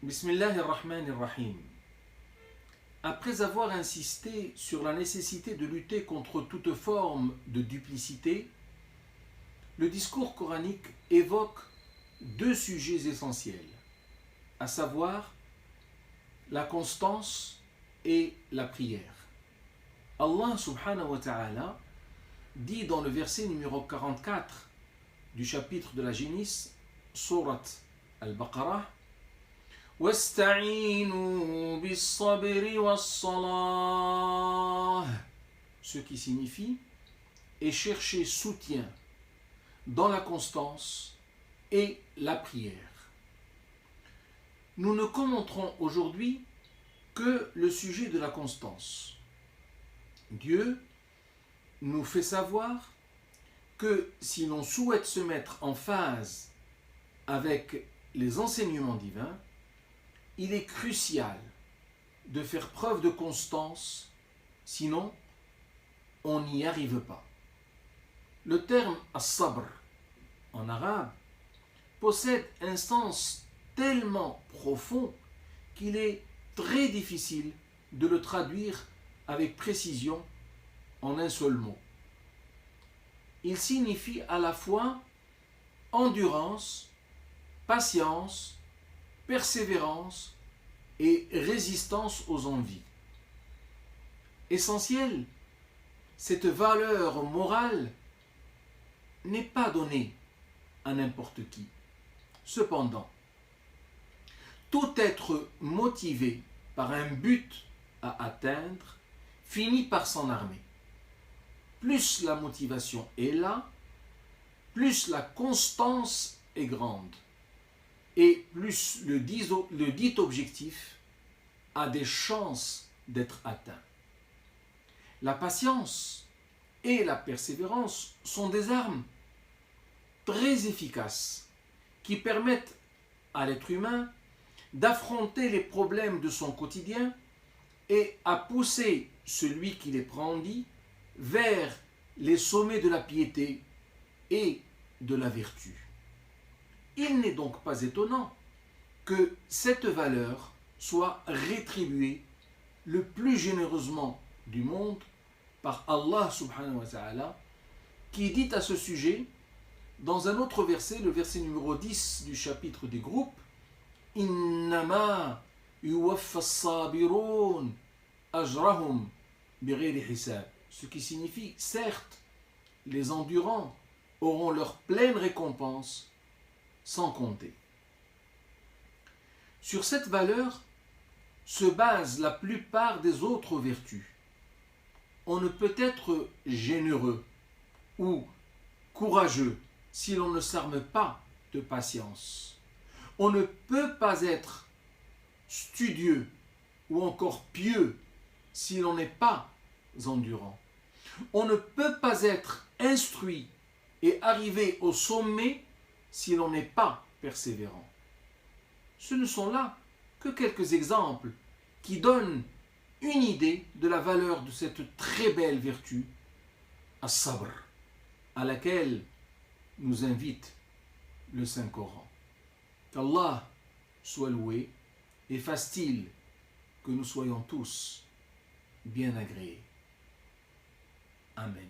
Bismillahirrahmanirrahim. Après avoir insisté sur la nécessité de lutter contre toute forme de duplicité, le discours coranique évoque deux sujets essentiels, à savoir la constance et la prière. Allah subhanahu wa ta'ala dit dans le verset numéro 44 du chapitre de la Génisse, sourate Al-Baqarah, وَاسْتَعِينُوا بِالصَّبْرِ وَالصَّلَاةِ, ce qui signifie et chercher soutien dans la constance et la prière. Nous ne commenterons aujourd'hui que le sujet de la constance. Dieu nous fait savoir que si l'on souhaite se mettre en phase avec les enseignements divins, il est crucial de faire preuve de constance, sinon on n'y arrive pas. Le terme as-sabr en arabe possède un sens tellement profond qu'il est très difficile de le traduire avec précision en un seul mot. Il signifie à la fois endurance, patience, persévérance et résistance aux envies. Essentiel, cette valeur morale n'est pas donnée à n'importe qui. Cependant, tout être motivé par un but à atteindre finit par s'en armer. Plus la motivation est là, plus la constance est grande et plus le dit objectif a des chances d'être atteint. La patience et la persévérance sont des armes très efficaces qui permettent à l'être humain d'affronter les problèmes de son quotidien et à pousser celui qui les brandit vers les sommets de la piété et de la vertu. Il n'est donc pas étonnant que cette valeur soit rétribuée le plus généreusement du monde par Allah subhanahu wa ta'ala, qui dit à ce sujet dans un autre verset, le verset numéro 10 du chapitre des groupes, Innama yuwaffa as-sabirun ajrahum bighayri hisab, ce qui signifie certes les endurants auront leur pleine récompense sans compter. Sur cette valeur se basent la plupart des autres vertus. On ne peut être généreux ou courageux si l'on ne s'arme pas de patience. On ne peut pas être studieux ou encore pieux si l'on n'est pas endurant. On ne peut pas être instruit et arriver au sommet si l'on n'est pas persévérant. Ce ne sont là que quelques exemples qui donnent une idée de la valeur de cette très belle vertu, as-sabr, à laquelle nous invite le Saint-Coran. Qu'Allah soit loué et fasse-t-il que nous soyons tous bien agréés. Amen.